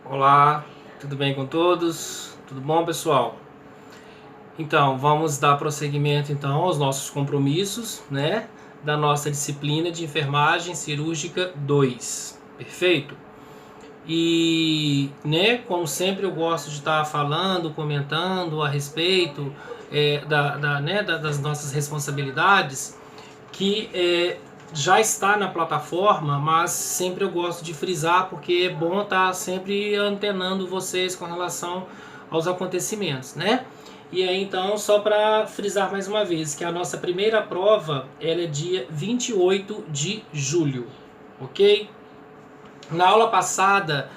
Olá, tudo bem com todos? Tudo bom, pessoal? Então, vamos dar prosseguimento então aos nossos compromissos, né, da nossa disciplina de enfermagem cirúrgica 2. Perfeito? E, né, como sempre eu gosto de estar falando, comentando a respeito das nossas responsabilidades, que já está na plataforma, mas sempre eu gosto de frisar porque é bom estar sempre antenando vocês com relação aos acontecimentos, né? E aí então, só para frisar mais uma vez, que a nossa primeira prova ela é dia 28 de julho, ok? Na aula passada,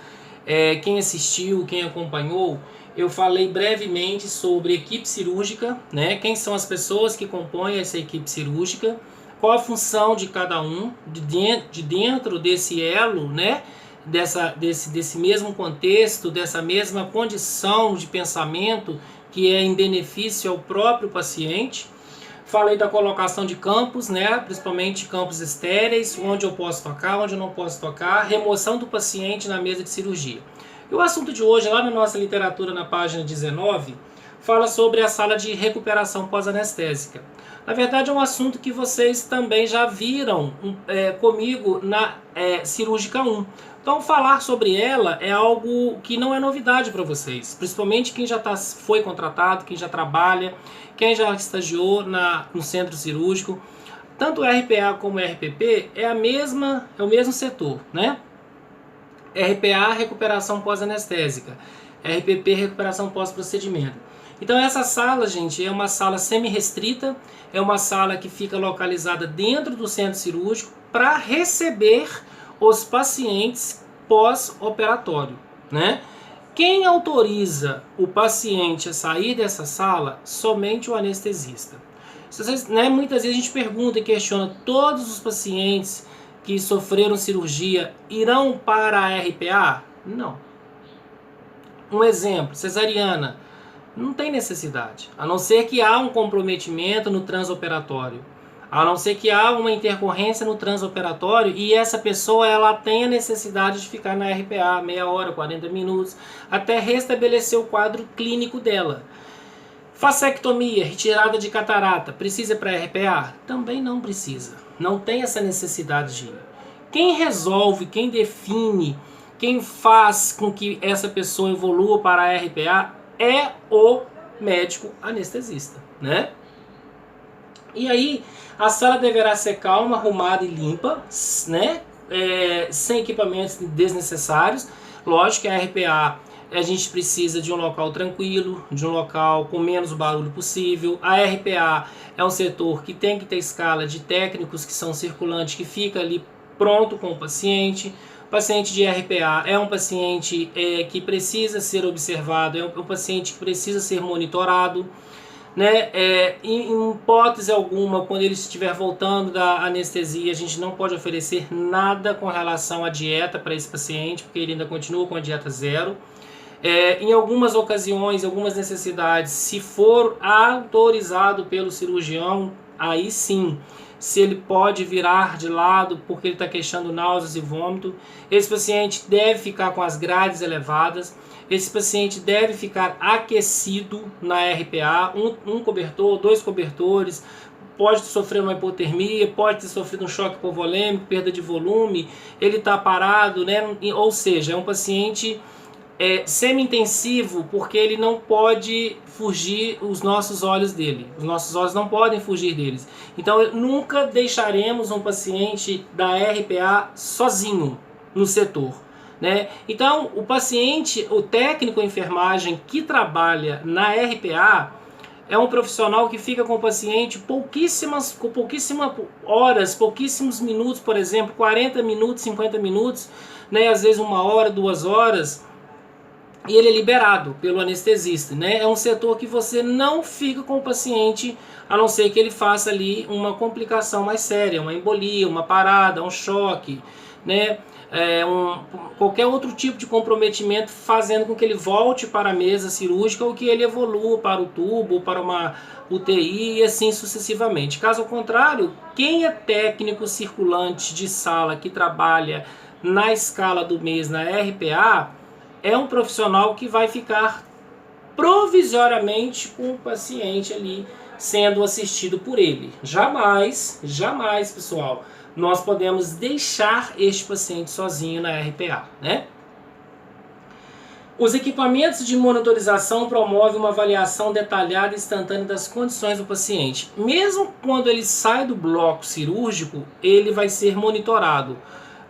quem assistiu, quem acompanhou, eu falei brevemente sobre equipe cirúrgica, né? Quem são as pessoas que compõem essa equipe cirúrgica, qual a função de cada um, de dentro desse elo, né? Desse mesmo contexto, dessa mesma condição de pensamento que é em benefício ao próprio paciente. Falei da colocação de campos, né? Principalmente campos estéreis, onde eu posso tocar, onde eu não posso tocar, remoção do paciente na mesa de cirurgia. E o assunto de hoje, lá na nossa literatura, na página 19, fala sobre a sala de recuperação pós-anestésica. Na verdade, é um assunto que vocês também já viram comigo na cirúrgica 1. Então, falar sobre ela é algo que não é novidade para vocês, principalmente quem já foi contratado, quem já trabalha, quem já estagiou no centro cirúrgico. Tanto o RPA como o RPP é o mesmo setor, né? RPA, recuperação pós-anestésica. RPP, recuperação pós-procedimento. Então essa sala, gente, é uma sala semi-restrita, é uma sala que fica localizada dentro do centro cirúrgico para receber os pacientes pós-operatório, né? Quem autoriza o paciente a sair dessa sala? Somente o anestesista. Muitas vezes a gente pergunta e questiona: todos os pacientes que sofreram cirurgia irão para a RPA? Não. Um exemplo, cesariana, não tem necessidade, a não ser que há um comprometimento no transoperatório, a não ser que há uma intercorrência no transoperatório e essa pessoa ela tem a necessidade de ficar na RPA meia hora, 40 minutos, até restabelecer o quadro clínico dela. Facectomia, retirada de catarata, precisa para RPA? Também não precisa, não tem essa necessidade de ir. Quem resolve, quem define, quem faz com que essa pessoa evolua para a RPA é o médico anestesista, né? E aí, a sala deverá ser calma, arrumada e limpa, né? Sem equipamentos desnecessários. Lógico que a RPA a gente precisa de um local tranquilo, de um local com menos barulho possível. A RPA é um setor que tem que ter escala de técnicos que são circulantes, que fica ali pronto com o paciente. O paciente de RPA é um paciente que precisa ser observado, é um paciente que precisa ser monitorado, né? Em hipótese alguma, quando ele estiver voltando da anestesia, a gente não pode oferecer nada com relação à dieta para esse paciente, porque ele ainda continua com a dieta zero. Em algumas ocasiões, algumas necessidades, se for autorizado pelo cirurgião, aí sim, se ele pode virar de lado porque ele está queixando náuseas e vômito, esse paciente deve ficar com as grades elevadas, esse paciente deve ficar aquecido na RPA, um cobertor, 2 cobertores, pode sofrer uma hipotermia, pode ter sofrido um choque hipovolêmico, perda de volume, ele está parado, né? Ou seja, é um paciente semi-intensivo, porque ele não pode fugir os nossos olhos dele. Os nossos olhos não podem fugir deles. Então, nunca deixaremos um paciente da RPA sozinho no setor, né? Então, o paciente, o técnico de enfermagem que trabalha na RPA é um profissional que fica com o paciente pouquíssimas horas, pouquíssimos minutos, por exemplo, 40 minutos, 50 minutos, né? Às vezes 1 hora, 2 horas, e ele é liberado pelo anestesista, né? É um setor que você não fica com o paciente, a não ser que ele faça ali uma complicação mais séria, uma embolia, uma parada, um choque, né? Qualquer outro tipo de comprometimento fazendo com que ele volte para a mesa cirúrgica ou que ele evolua para o tubo, para uma UTI e assim sucessivamente. Caso contrário, quem é técnico circulante de sala que trabalha na escala do mês na RPA, é um profissional que vai ficar provisoriamente com o paciente ali sendo assistido por ele. Jamais, jamais, pessoal, nós podemos deixar este paciente sozinho na RPA, né? Os equipamentos de monitorização promovem uma avaliação detalhada e instantânea das condições do paciente. Mesmo quando ele sai do bloco cirúrgico, ele vai ser monitorado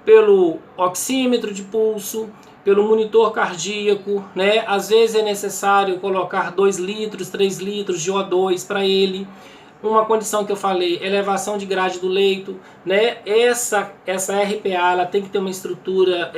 pelo oxímetro de pulso, pelo monitor cardíaco, né? Às vezes é necessário colocar 2 litros, 3 litros de O2 para ele. Uma condição que eu falei, elevação de grade do leito, né? Essa RPA ela tem que ter uma estrutura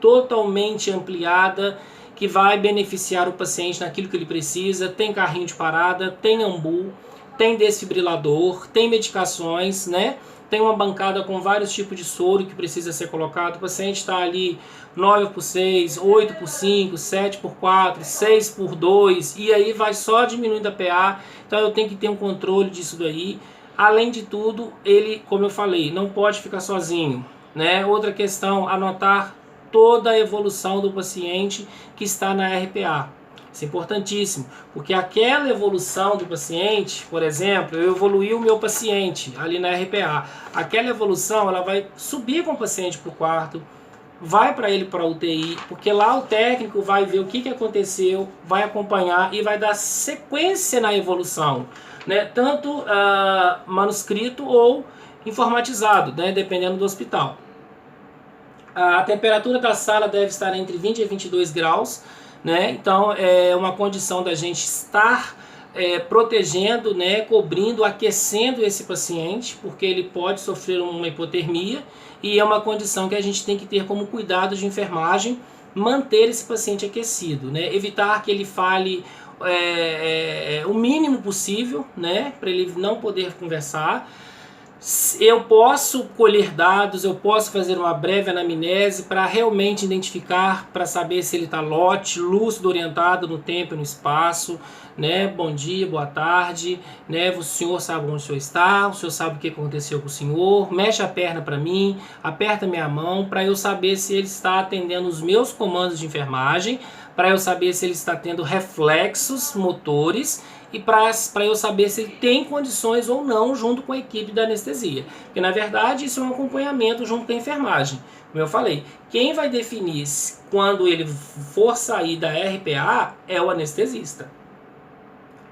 totalmente ampliada, que vai beneficiar o paciente naquilo que ele precisa. Tem carrinho de parada, tem ambu, tem desfibrilador, tem medicações, né? Tem uma bancada com vários tipos de soro que precisa ser colocado. O paciente está ali 9x6, 8x5, 7x4, 6x2, e aí vai só diminuindo a PA. Então eu tenho que ter um controle disso daí. Além de tudo, ele, como eu falei, não pode ficar sozinho, né? Outra questão, anotar toda a evolução do paciente que está na RPA. Isso é importantíssimo, porque aquela evolução do paciente, por exemplo, eu evoluí o meu paciente ali na RPA, aquela evolução ela vai subir com o paciente para o quarto, vai para ele para a UTI, porque lá o técnico vai ver o que aconteceu, vai acompanhar e vai dar sequência na evolução, né? Tanto manuscrito ou informatizado, né? Dependendo do hospital. A temperatura da sala deve estar entre 20 e 22 graus, né? Então é uma condição da gente estar protegendo, né? Cobrindo, aquecendo esse paciente, porque ele pode sofrer uma hipotermia, e é uma condição que a gente tem que ter como cuidado de enfermagem, manter esse paciente aquecido, né? Evitar que ele fale o mínimo possível, né? Para ele não poder conversar. Eu posso colher dados, eu posso fazer uma breve anamnese para realmente identificar, para saber se ele está lúcido, orientado no tempo e no espaço, né? Bom dia, boa tarde, né? O senhor sabe onde o senhor está, o senhor sabe o que aconteceu com o senhor, mexe a perna para mim, aperta minha mão, para eu saber se ele está atendendo os meus comandos de enfermagem, para eu saber se ele está tendo reflexos motores, e para eu saber se ele tem condições ou não junto com a equipe da anestesia. Porque na verdade isso é um acompanhamento junto com a enfermagem. Como eu falei, quem vai definir quando ele for sair da RPA é o anestesista.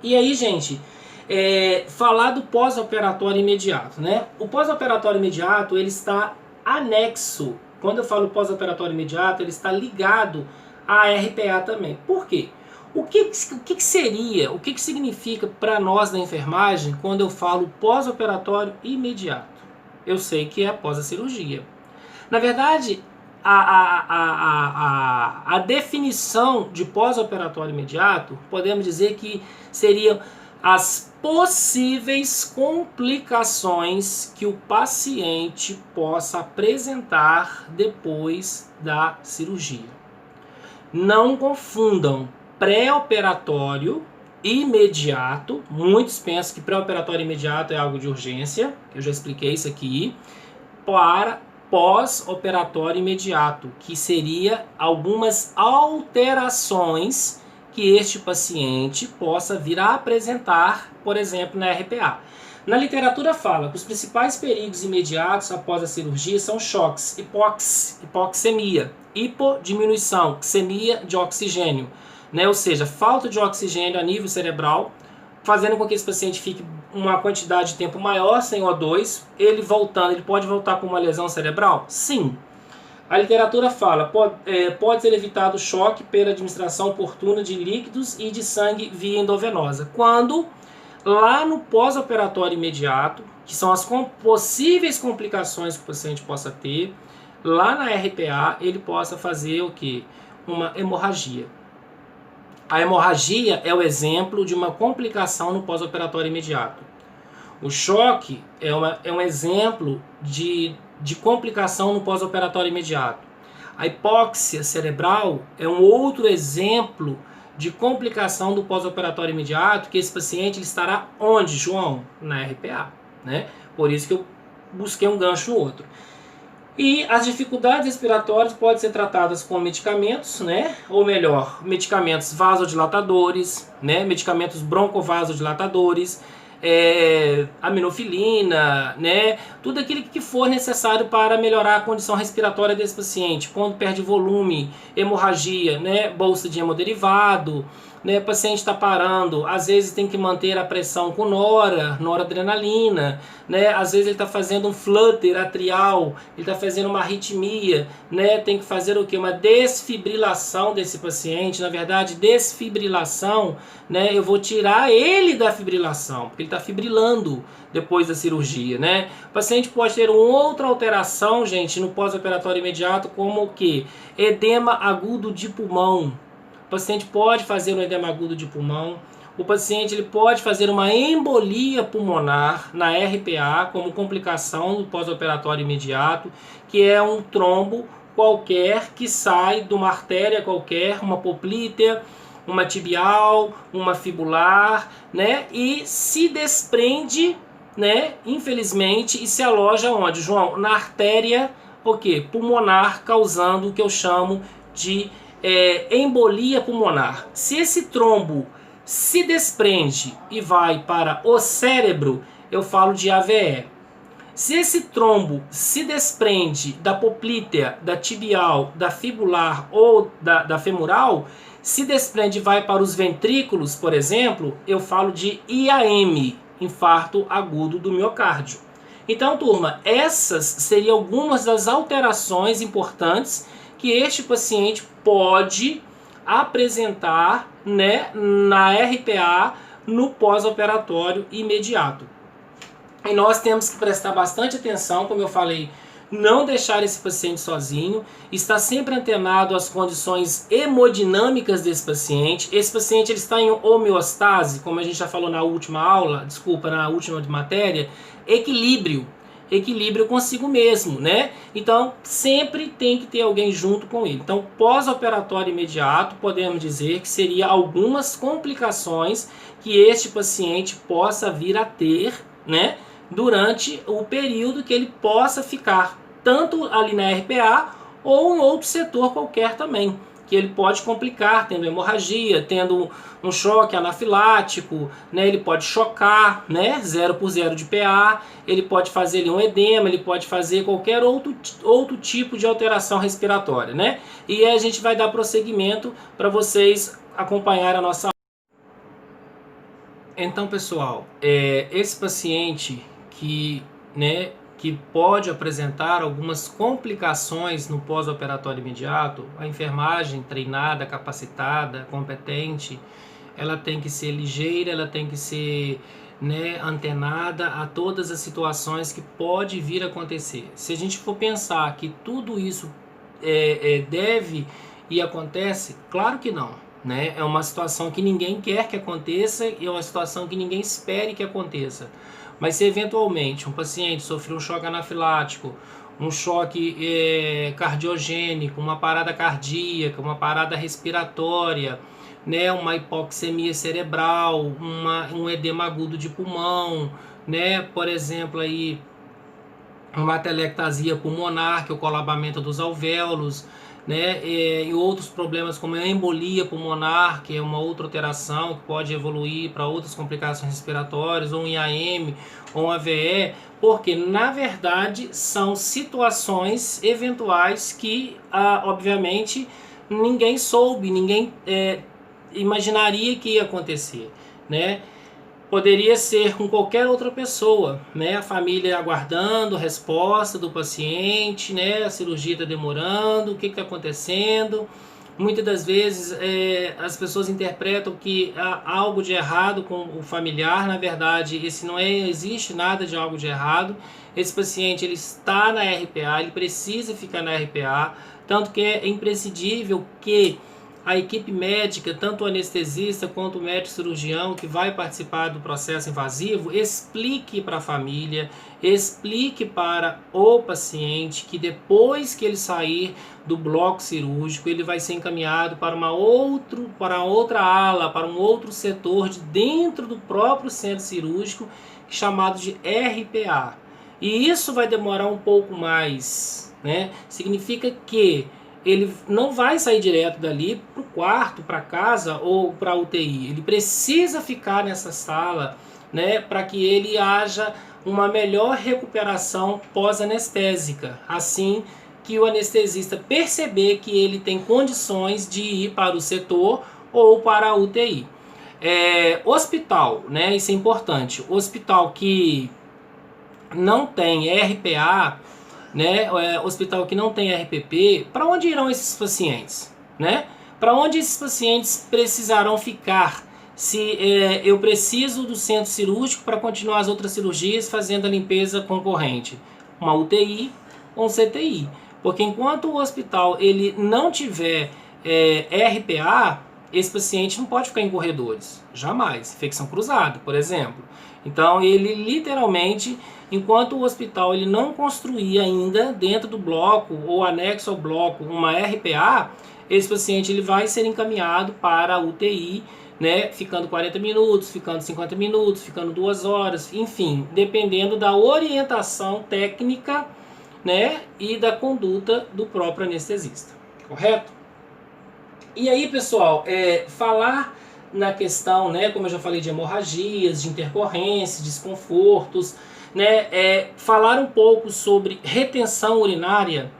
E aí, gente, falar do pós-operatório imediato, né? O pós-operatório imediato ele está anexo. Quando eu falo pós-operatório imediato, ele está ligado à RPA também. Por quê? O que seria, o que significa para nós da enfermagem quando eu falo pós-operatório imediato? Eu sei que é após a cirurgia. Na verdade, a definição de pós-operatório imediato, podemos dizer que seriam as possíveis complicações que o paciente possa apresentar depois da cirurgia. Não confundam pré-operatório imediato. Muitos pensam que pré-operatório imediato é algo de urgência, eu já expliquei isso aqui, para pós-operatório imediato, que seria algumas alterações que este paciente possa vir a apresentar, por exemplo, na RPA. Na literatura fala que os principais perigos imediatos após a cirurgia são choques, hipoxemia, hipodiminuição, xemia de oxigênio, né? Ou seja, falta de oxigênio a nível cerebral, fazendo com que esse paciente fique uma quantidade de tempo maior sem O2, ele pode voltar com uma lesão cerebral? Sim. A literatura fala, pode ser evitado o choque pela administração oportuna de líquidos e de sangue via endovenosa. Quando, lá no pós-operatório imediato, que são as possíveis complicações que o paciente possa ter, lá na RPA ele possa fazer o quê? Uma hemorragia. A hemorragia é o exemplo de uma complicação no pós-operatório imediato. O choque é um exemplo de complicação no pós-operatório imediato. A hipóxia cerebral é um outro exemplo de complicação do pós-operatório imediato, que esse paciente ele estará onde, João? Na RPA, né? Por isso que eu busquei um gancho no outro. E as dificuldades respiratórias podem ser tratadas com medicamentos, né? Ou melhor, medicamentos vasodilatadores, né? Medicamentos broncovasodilatadores, aminofilina, né? Tudo aquilo que for necessário para melhorar a condição respiratória desse paciente. Quando perde volume, hemorragia, né? Bolsa de hemodderivado, né? O paciente está parando, às vezes tem que manter a pressão com noradrenalina, né? Às vezes ele está fazendo um flutter atrial, ele está fazendo uma arritmia, né? Tem que fazer o que? Uma desfibrilação desse paciente. Na verdade, desfibrilação, né? Eu vou tirar ele da fibrilação, porque ele está fibrilando depois da cirurgia, né? O paciente pode ter uma outra alteração, gente, no pós-operatório imediato, como o que? Edema agudo de pulmão. O paciente pode fazer um edema agudo de pulmão. O paciente ele pode fazer uma embolia pulmonar na RPA como complicação do pós-operatório imediato, que é um trombo qualquer que sai de uma artéria qualquer, uma poplítea, uma tibial, uma fibular, né? E se desprende, né? Infelizmente, e se aloja onde, João? Na artéria, o quê? Pulmonar, causando o que eu chamo de embolia pulmonar. Se esse trombo se desprende e vai para o cérebro, eu falo de AVE. Se esse trombo se desprende da poplítea, da tibial, da fibular ou da femoral, se desprende e vai para os ventrículos, por exemplo, eu falo de IAM, infarto agudo do miocárdio. Então, turma, essas seriam algumas das alterações importantes que este paciente pode apresentar, né, na RPA no pós-operatório imediato. E nós temos que prestar bastante atenção, como eu falei, não deixar esse paciente sozinho, estar sempre antenado às condições hemodinâmicas desse paciente. Esse paciente ele está em homeostase, como a gente já falou na última aula, na última matéria, equilíbrio consigo mesmo, né? Então, sempre tem que ter alguém junto com ele. Então, pós-operatório imediato, podemos dizer que seria algumas complicações que este paciente possa vir a ter, né? Durante o período que ele possa ficar, tanto ali na RPA ou em outro setor qualquer também, que ele pode complicar, tendo hemorragia, tendo um choque anafilático, né? Ele pode chocar, né? 0/0 de PA, ele pode fazer ali um edema, ele pode fazer qualquer outro tipo de alteração respiratória, né? E aí a gente vai dar prosseguimento para vocês acompanhar a nossa. Então, pessoal, esse paciente que pode apresentar algumas complicações no pós-operatório imediato, a enfermagem treinada, capacitada, competente, ela tem que ser ligeira, ela tem que ser, né, antenada a todas as situações que pode vir a acontecer. Se a gente for pensar que tudo isso deve e acontece, claro que não. Né? É uma situação que ninguém quer que aconteça e é uma situação que ninguém espere que aconteça. Mas se eventualmente um paciente sofreu um choque anafilático, um choque cardiogênico, uma parada cardíaca, uma parada respiratória, né? Uma hipoxemia cerebral, um edema agudo de pulmão, né? Por exemplo, aí, uma atelectasia pulmonar, que é o colapamento dos alvéolos, né, e outros problemas como a embolia pulmonar, que é uma outra alteração que pode evoluir para outras complicações respiratórias, ou um IAM, ou um AVE, porque na verdade são situações eventuais que, obviamente, ninguém soube, ninguém imaginaria que ia acontecer, né? Poderia ser com qualquer outra pessoa, né? A família aguardando a resposta do paciente, né? A cirurgia está demorando, o que está acontecendo? Muitas das vezes as pessoas interpretam que há algo de errado com o familiar. Na verdade, existe nada de algo de errado. Esse paciente ele está na RPA, ele precisa ficar na RPA, tanto que é imprescindível que a equipe médica, tanto o anestesista quanto o médico cirurgião que vai participar do processo invasivo, explique para a família, explique para o paciente que depois que ele sair do bloco cirúrgico, ele vai ser encaminhado para outra ala, para um outro setor de dentro do próprio centro cirúrgico, chamado de RPA. E isso vai demorar um pouco mais, né? Significa que ele não vai sair direto dali para o quarto, para casa ou para a UTI. Ele precisa ficar nessa sala, né, para que ele haja uma melhor recuperação pós-anestésica. Assim que o anestesista perceber que ele tem condições de ir para o setor ou para a UTI. Hospital, né, isso é importante. Hospital que não tem RPA, né, hospital que não tem RPP, para onde irão esses pacientes, né? Para onde esses pacientes precisarão ficar se eu preciso do centro cirúrgico para continuar as outras cirurgias fazendo a limpeza concorrente? Uma UTI ou um CTI. Porque enquanto o hospital ele não tiver RPA, esse paciente não pode ficar em corredores, jamais. Infecção cruzada, por exemplo. Então ele literalmente, enquanto o hospital ele não construir ainda dentro do bloco ou anexo ao bloco uma RPA, esse paciente ele vai ser encaminhado para a UTI, né, ficando 40 minutos, ficando 50 minutos, ficando 2 horas, enfim, dependendo da orientação técnica, né, e da conduta do próprio anestesista, correto? E aí, pessoal, falar na questão, né, como eu já falei, de hemorragias, de intercorrências, desconfortos, né, falar um pouco sobre retenção urinária,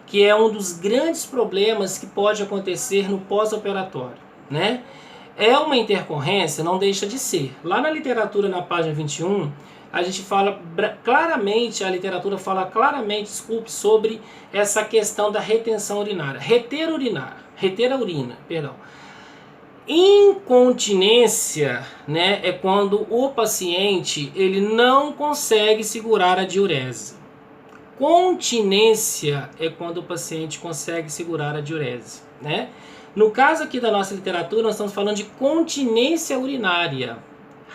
que é um dos grandes problemas que pode acontecer no pós-operatório, né? É uma intercorrência, não deixa de ser. Lá na literatura, na página 21, a gente fala claramente, a literatura fala claramente, sobre essa questão da retenção urinária. Reter a urina, perdão. Incontinência, né, é quando o paciente ele não consegue segurar a diurese. Continência é quando o paciente consegue segurar a diurese, né? No caso aqui da nossa literatura, nós estamos falando de continência urinária,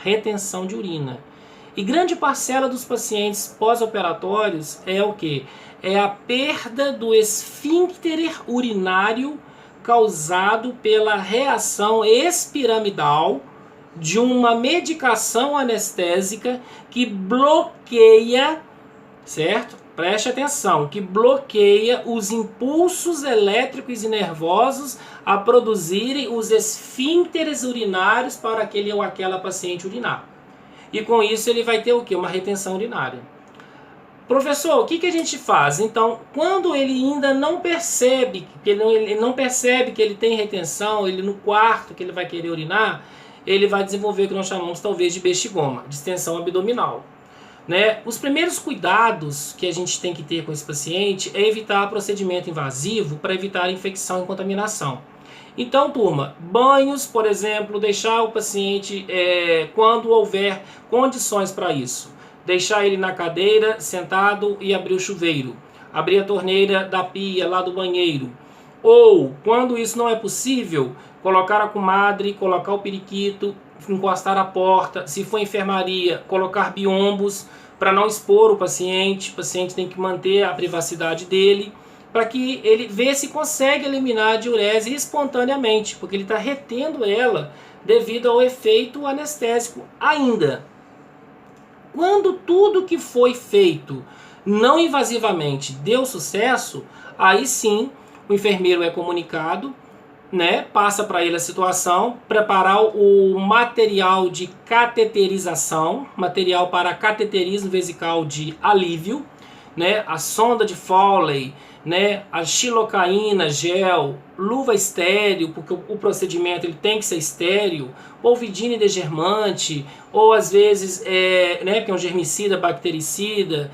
retenção de urina. E grande parcela dos pacientes pós-operatórios é o quê? É a perda do esfíncter urinário causado pela reação espiramidal de uma medicação anestésica que bloqueia, certo? Preste atenção, que bloqueia os impulsos elétricos e nervosos a produzirem os esfíncteres urinários para aquele ou aquela paciente urinar. E com isso ele vai ter o quê? Uma retenção urinária. Professor, o que a gente faz? Então, quando ele ainda não percebe, ele não percebe que ele tem retenção, ele no quarto que ele vai querer urinar, ele vai desenvolver o que nós chamamos talvez de bexigoma, distensão abdominal. Né? Os primeiros cuidados que a gente tem que ter com esse paciente é evitar procedimento invasivo para evitar infecção e contaminação. Então, turma, banhos, por exemplo, deixar o paciente, quando houver condições para isso, deixar ele na cadeira, sentado e abrir o chuveiro, abrir a torneira da pia lá do banheiro. Ou, quando isso não é possível, colocar a comadre, colocar o periquito, encostar a porta, se for enfermaria, colocar biombos para não expor o paciente tem que manter a privacidade dele, para que ele veja se consegue eliminar a diurese espontaneamente, porque ele está retendo ela devido ao efeito anestésico ainda. Quando tudo que foi feito não invasivamente deu sucesso, aí sim o enfermeiro é comunicado, né, passa para ele a situação, preparar o material de cateterização, material para cateterismo vesical de alívio, né, a sonda de Foley, né, a xilocaína, gel, luva estéreo, porque o procedimento ele tem que ser estéreo, polvidine degermante, ou às vezes, né, que é um germicida, bactericida,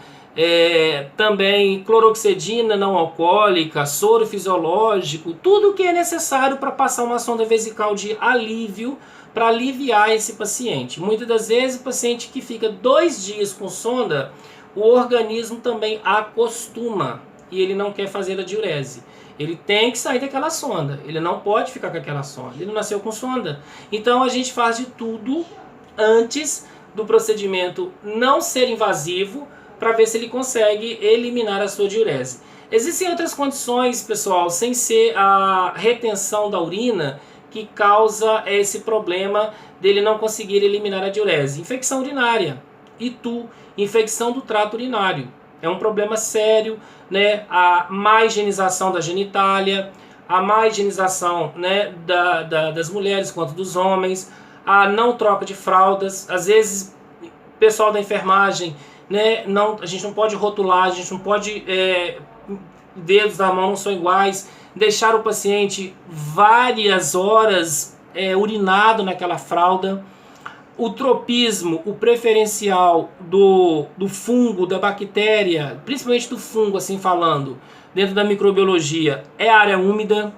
também cloroxidina não alcoólica, soro fisiológico, tudo o que é necessário para passar uma sonda vesical de alívio, para aliviar esse paciente. Muitas das vezes o paciente que fica 2 dias com sonda, o organismo também acostuma e ele não quer fazer a diurese. Ele tem que sair daquela sonda, ele não pode ficar com aquela sonda, ele nasceu com sonda. Então a gente faz de tudo antes do procedimento não ser invasivo, para ver se ele consegue eliminar a sua diurese. Existem outras condições, pessoal, sem ser a retenção da urina, que causa esse problema dele não conseguir eliminar a diurese. Infecção urinária, ITU, infecção do trato urinário. É um problema sério, né? A má higienização da genitália, a má higienização, né, das mulheres quanto dos homens, a não troca de fraldas. Às vezes, o pessoal da enfermagem, né, a gente não pode rotular, a gente não pode... dedos da mão não são iguais, deixar o paciente várias horas urinado naquela fralda. O tropismo, o preferencial do fungo, da bactéria, principalmente do fungo, assim falando, dentro da microbiologia, é a área úmida.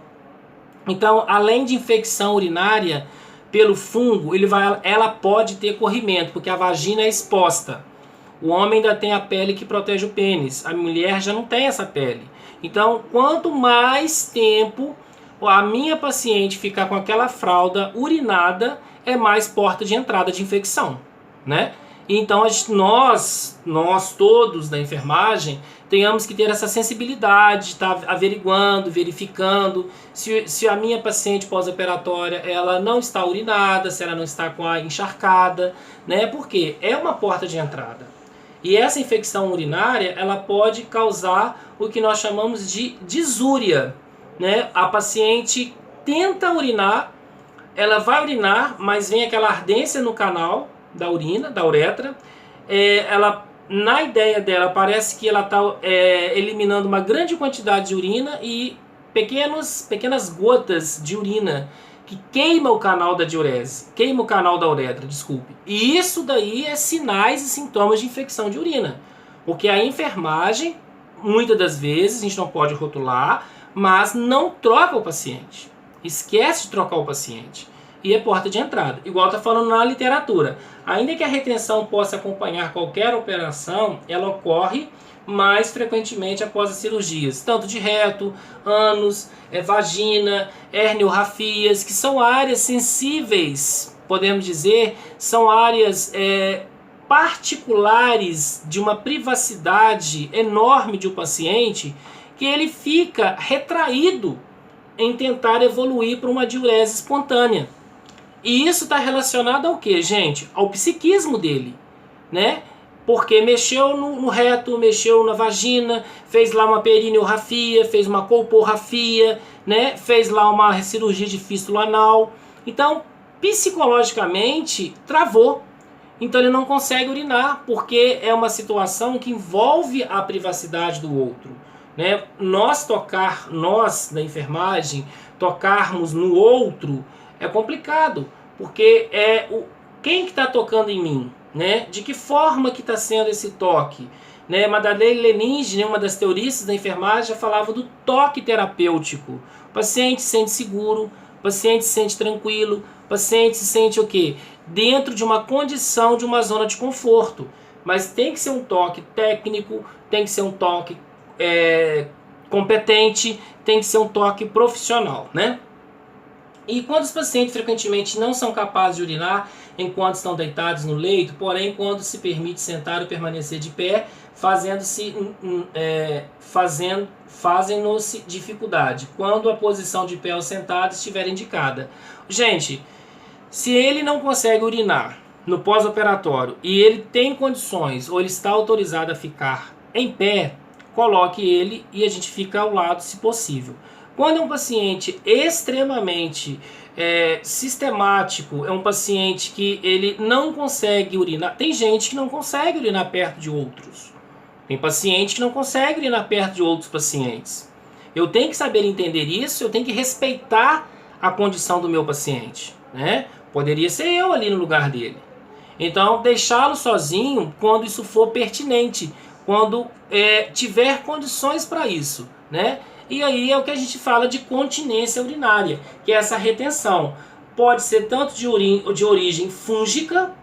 Então, além de infecção urinária pelo fungo, ela pode ter corrimento, porque a vagina é exposta. O homem ainda tem a pele que protege o pênis, a mulher já não tem essa pele. Então, quanto mais tempo a minha paciente ficar com aquela fralda urinada, é mais porta de entrada de infecção, né? Então, nós todos da enfermagem, tenhamos que ter essa sensibilidade de estar averiguando, verificando se a minha paciente pós-operatória ela não está urinada, se ela não está com a encharcada, né? Porque é uma porta de entrada. E essa infecção urinária, ela pode causar o que nós chamamos de disúria, né? A paciente tenta urinar, ela vai urinar, mas vem aquela ardência no canal da urina, da uretra. Ela, na ideia dela, parece que ela está eliminando uma grande quantidade de urina e pequenas gotas de urina que queima o canal da diurese, queima o canal da uretra, desculpe. E isso daí é sinais e sintomas de infecção de urina. Porque a enfermagem, muitas das vezes, a gente não pode rotular, mas não troca o paciente. Esquece de trocar o paciente. E é porta de entrada. Igual está falando na literatura. Ainda que a retenção possa acompanhar qualquer operação, ela ocorre mais frequentemente após as cirurgias, tanto de reto, ânus, vagina, herniorrafias, que são áreas sensíveis, podemos dizer, são áreas particulares de uma privacidade enorme de um paciente, que ele fica retraído em tentar evoluir para uma diurese espontânea. E isso está relacionado ao que, gente? Ao psiquismo dele, né? Porque mexeu no reto, mexeu na vagina, fez lá uma perineorrafia, fez uma colporrafia, né? Fez lá uma cirurgia de fístula anal. Então, psicologicamente, travou. Então ele não consegue urinar, porque é uma situação que envolve a privacidade do outro, né? Nós da enfermagem, tocarmos no outro é complicado, porque quem que está tocando em mim, né? De que forma que está sendo esse toque, né? Madeleine Leninge, né, uma das teoristas da enfermagem, já falava do toque terapêutico. O paciente se sente seguro, o paciente se sente tranquilo, o paciente se sente o quê? Dentro de uma condição de uma zona de conforto. Mas tem que ser um toque técnico, tem que ser um toque competente, tem que ser um toque profissional, né? E quando os pacientes frequentemente não são capazes de urinar enquanto estão deitados no leito, porém quando se permite sentar ou permanecer de pé, fazem-nos dificuldade, quando a posição de pé ou sentado estiver indicada. Gente, se ele não consegue urinar no pós-operatório e ele tem condições ou ele está autorizado a ficar em pé, coloque ele e a gente fica ao lado se possível. Quando é um paciente extremamente sistemático, é um paciente que ele não consegue urinar. Tem gente que não consegue urinar perto de outros. Tem paciente que não consegue urinar perto de outros pacientes. Eu tenho que saber entender isso, eu tenho que respeitar a condição do meu paciente, né? Poderia ser eu ali no lugar dele. Então, deixá-lo sozinho quando isso for pertinente, quando tiver condições para isso, né? E aí é o que a gente fala de continência urinária, que é essa retenção. Pode ser tanto de origem fúngica,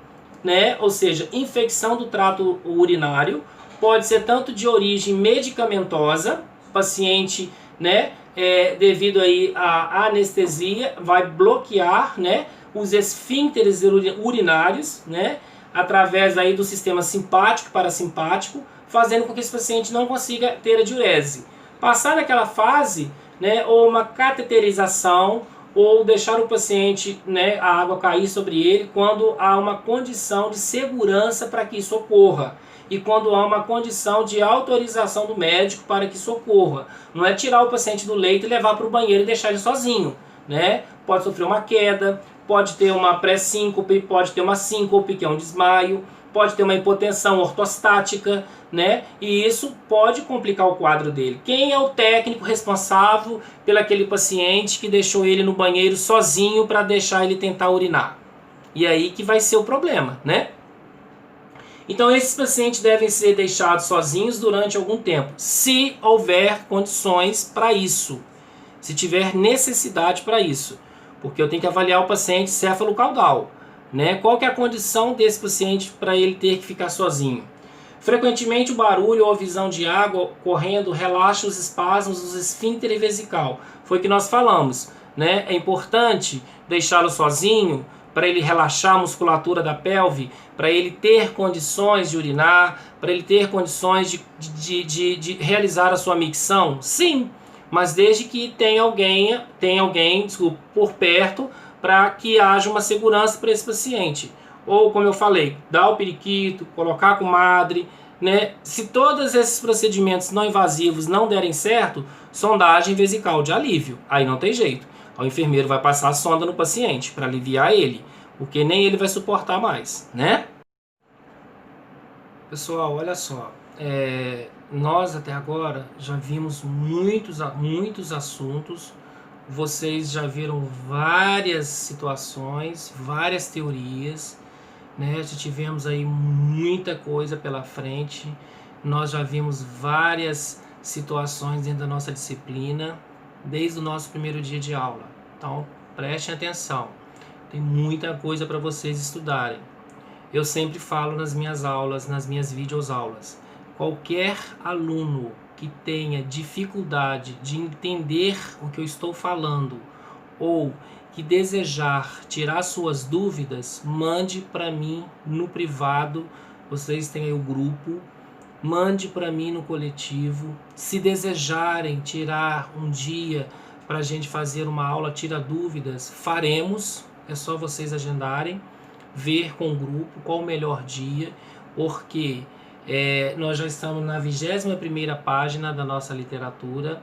né? Ou seja, infecção do trato urinário, pode ser tanto de origem medicamentosa, paciente, né, devido aí à anestesia, vai bloquear, né, os esfíncteres urinários, né, através aí do sistema simpático e parasimpático, fazendo com que esse paciente não consiga ter a diurese. Passar naquela fase, né, ou uma cateterização, ou deixar o paciente, né, a água cair sobre ele quando há uma condição de segurança para que isso ocorra. e quando há uma condição de autorização do médico para que socorra. Não é tirar o paciente do leito e levar para o banheiro e deixar ele sozinho, né? Pode sofrer uma queda, pode ter uma pré-síncope, pode ter uma síncope, que é um desmaio, pode ter uma hipotensão ortostática, né? E isso pode complicar o quadro dele. Quem é o técnico responsável pelo aquele paciente que deixou ele no banheiro sozinho para deixar ele tentar urinar? E aí que vai ser o problema, né? Então esses pacientes devem ser deixados sozinhos durante algum tempo, se houver condições para isso, se tiver necessidade para isso, porque eu tenho que avaliar o paciente céfalo-caudal, né? Qual que é a condição desse paciente para ele ter que ficar sozinho? Frequentemente o barulho ou a visão de água correndo relaxa os espasmos do esfíncter vesical. Foi o que nós falamos, né? É importante deixá-lo sozinho para ele relaxar a musculatura da pelve, para ele ter condições de urinar, para ele ter condições de realizar a sua micção? Sim, mas desde que tenha alguém por perto para que haja uma segurança para esse paciente. Ou, como eu falei, dar o periquito, colocar a comadre, né? Se todos esses procedimentos não invasivos não derem certo, sondagem vesical de alívio. Aí não tem jeito. O enfermeiro vai passar a sonda no paciente para aliviar ele, porque nem ele vai suportar mais, né? Pessoal, olha só. Nós até agora já vimos muitos assuntos. Vocês já viram várias situações, várias teorias, né? Já tivemos aí muita coisa pela frente. Nós já vimos várias situações dentro da nossa disciplina, desde o nosso primeiro dia de aula. Então, prestem atenção. Tem muita coisa para vocês estudarem. Eu sempre falo nas minhas aulas, nas minhas videoaulas, qualquer aluno que tenha dificuldade de entender o que eu estou falando ou que desejar tirar suas dúvidas, mande para mim no privado. Vocês têm aí o grupo, mande para mim no coletivo. Se desejarem tirar um dia para a gente fazer uma aula tira dúvidas, faremos. É só vocês agendarem, ver com o grupo qual o melhor dia, porque nós já estamos na 21ª página da nossa literatura.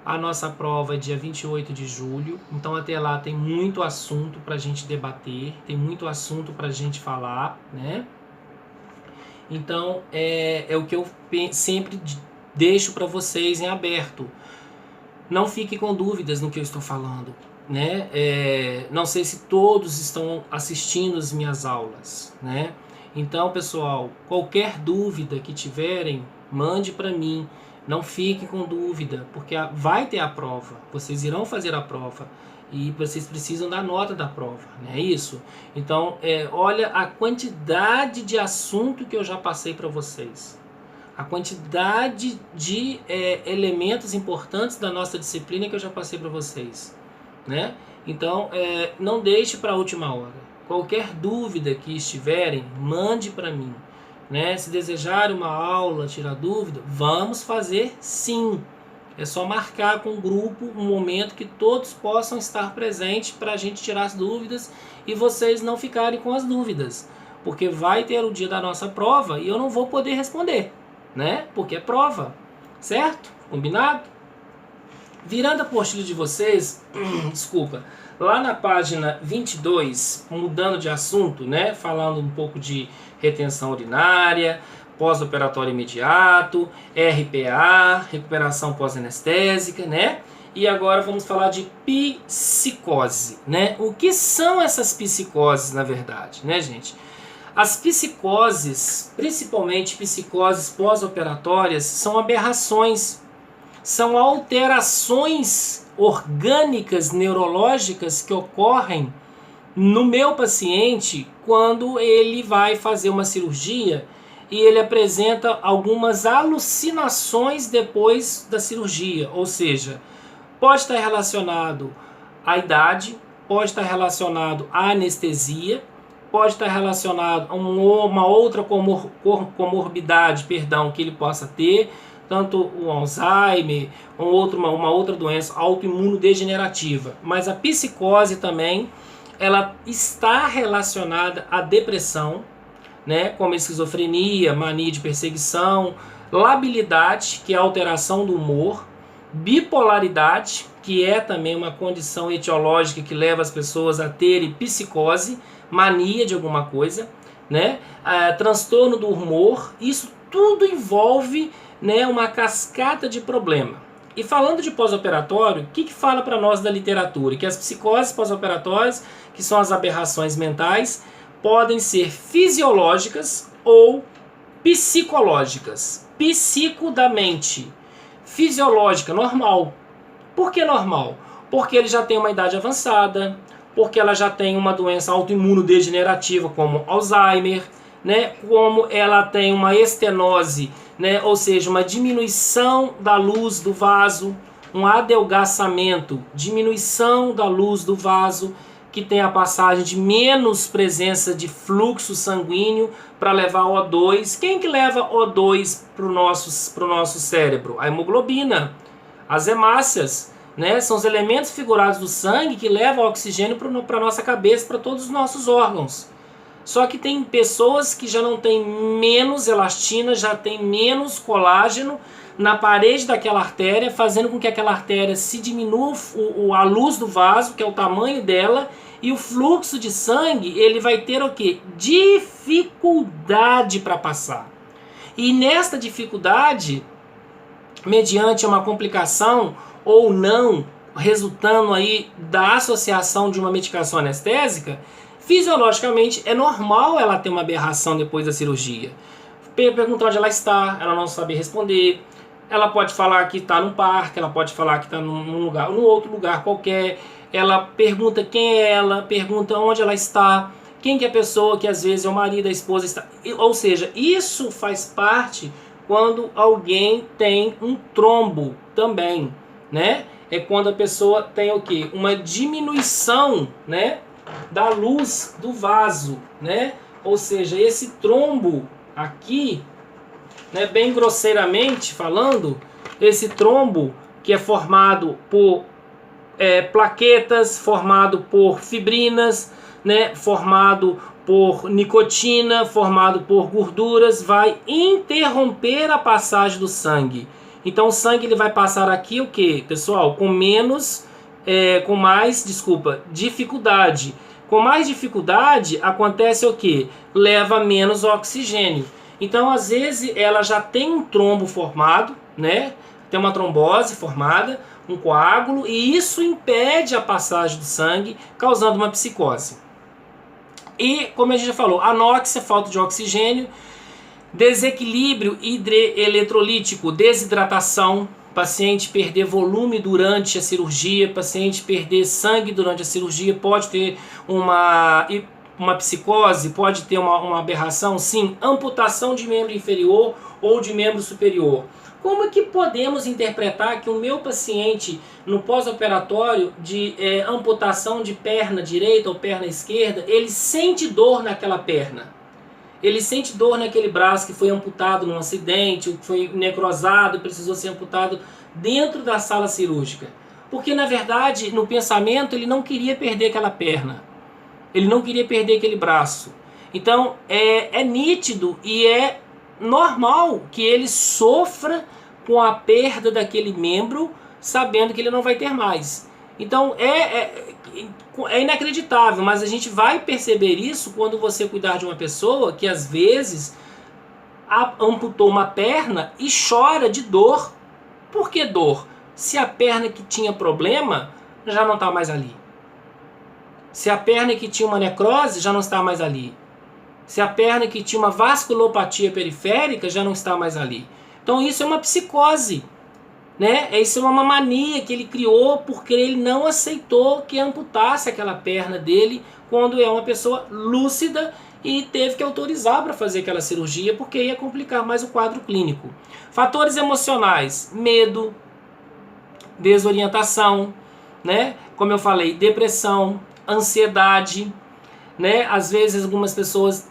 A nossa prova é dia 28 de julho, então até lá tem muito assunto para a gente debater, tem muito assunto para a gente falar, né? Então é o que eu sempre deixo para vocês em aberto. Não fique com dúvidas no que eu estou falando, né? Não sei se todos estão assistindo as minhas aulas, né? Então, pessoal, qualquer dúvida que tiverem, mande para mim. Não fiquem com dúvida, porque vai ter a prova. Vocês irão fazer a prova e vocês precisam da nota da prova, não é isso? Então, olha a quantidade de assunto que eu já passei para vocês. A quantidade de elementos importantes da nossa disciplina que eu já passei para vocês, né? Então, não deixe para a última hora. Qualquer dúvida que estiverem, mande para mim, né? Se desejarem uma aula, tirar dúvida, vamos fazer sim. É só marcar com o grupo um momento que todos possam estar presentes para a gente tirar as dúvidas e vocês não ficarem com as dúvidas, porque vai ter o dia da nossa prova e eu não vou poder responder, né? Porque é prova, certo? Combinado? Virando a apostila de vocês, desculpa, lá na página 22, mudando de assunto, né? Falando um pouco de retenção urinária, pós-operatório imediato, RPA, recuperação pós-anestésica, né? E agora vamos falar de psicose, né? O que são essas psicoses, na verdade, né, gente? As psicoses, principalmente psicoses pós-operatórias, são aberrações, são alterações orgânicas neurológicas que ocorrem no meu paciente quando ele vai fazer uma cirurgia e ele apresenta algumas alucinações depois da cirurgia, ou seja, pode estar relacionado à idade, pode estar relacionado à anestesia, pode estar relacionado a uma outra comorbidade, que ele possa ter, tanto o Alzheimer, uma outra doença autoimunodegenerativa. Mas a psicose também, ela está relacionada à depressão, né, como esquizofrenia, mania de perseguição, labilidade, que é a alteração do humor, bipolaridade, que é também uma condição etiológica que leva as pessoas a terem psicose, mania de alguma coisa, né, transtorno do humor. Isso tudo envolve, né, uma cascata de problema. E falando de pós-operatório, o que fala para nós da literatura? Que as psicoses pós-operatórias, que são as aberrações mentais, podem ser fisiológicas ou psicológicas. Psico da mente. Fisiológica, normal. Por que normal? Porque ele já tem uma idade avançada, porque ela já tem uma doença autoimunodegenerativa como Alzheimer, né? Como ela tem uma estenose, né? Ou seja, uma diminuição da luz do vaso, um adelgaçamento, diminuição da luz do vaso, que tem a passagem de menos presença de fluxo sanguíneo para levar O2. Quem que leva O2 para o nosso cérebro? A hemoglobina, as hemácias, né? São os elementos figurados do sangue que levam oxigênio para a nossa cabeça, para todos os nossos órgãos. Só que tem pessoas que já não têm menos elastina, já tem menos colágeno na parede daquela artéria, fazendo com que aquela artéria se diminua a luz do vaso, que é o tamanho dela, e o fluxo de sangue, ele vai ter o quê? Dificuldade para passar. E nesta dificuldade, mediante uma complicação ou não, resultando aí da associação de uma medicação anestésica, fisiologicamente é normal ela ter uma aberração depois da cirurgia. Perguntar onde ela está, ela não sabe responder. Ela pode falar que está no parque, ela pode falar que está num outro lugar qualquer. Ela pergunta quem é ela, pergunta onde ela está, quem que é a pessoa, que às vezes é o marido, a esposa está. Ou seja, isso faz parte quando alguém tem um trombo também, né? É quando a pessoa tem o quê? Uma diminuição, né, da luz do vaso, né? Ou seja, esse trombo aqui, né, bem grosseiramente falando, esse trombo que é formado por plaquetas, formado por fibrinas, né, formado por nicotina, formado por gorduras, vai interromper a passagem do sangue. Então o sangue ele vai passar aqui o que, pessoal? Com mais dificuldade. Com mais dificuldade acontece o que? Leva menos oxigênio. Então às vezes ela já tem um trombo formado, né? Tem uma trombose formada, um coágulo, e isso impede a passagem do sangue, causando uma psicose. E, como a gente já falou, anóxia, falta de oxigênio, desequilíbrio hidroeletrolítico, desidratação, paciente perder volume durante a cirurgia, paciente perder sangue durante a cirurgia, pode ter uma psicose, pode ter uma aberração, sim, amputação de membro inferior ou de membro superior. Como é que podemos interpretar que o meu paciente no pós-operatório de amputação de perna direita ou perna esquerda, ele sente dor naquela perna? Ele sente dor naquele braço que foi amputado num acidente, ou que foi necrosado, precisou ser amputado dentro da sala cirúrgica. Porque, na verdade, no pensamento, ele não queria perder aquela perna. Ele não queria perder aquele braço. Então, é nítido e é normal que ele sofra com a perda daquele membro, sabendo que ele não vai ter mais. Então, é inacreditável, mas a gente vai perceber isso quando você cuidar de uma pessoa que às vezes amputou uma perna e chora de dor. Por que dor? Se a perna que tinha problema já não está mais ali. Se a perna que tinha uma necrose já não está mais ali. Se a perna que tinha uma vasculopatia periférica já não está mais ali. Então isso é uma psicose, né? Isso é uma mania que ele criou porque ele não aceitou que amputasse aquela perna dele quando é uma pessoa lúcida e teve que autorizar para fazer aquela cirurgia porque ia complicar mais o quadro clínico. Fatores emocionais, medo, desorientação, né? Como eu falei, depressão, ansiedade, né? Às vezes algumas pessoas,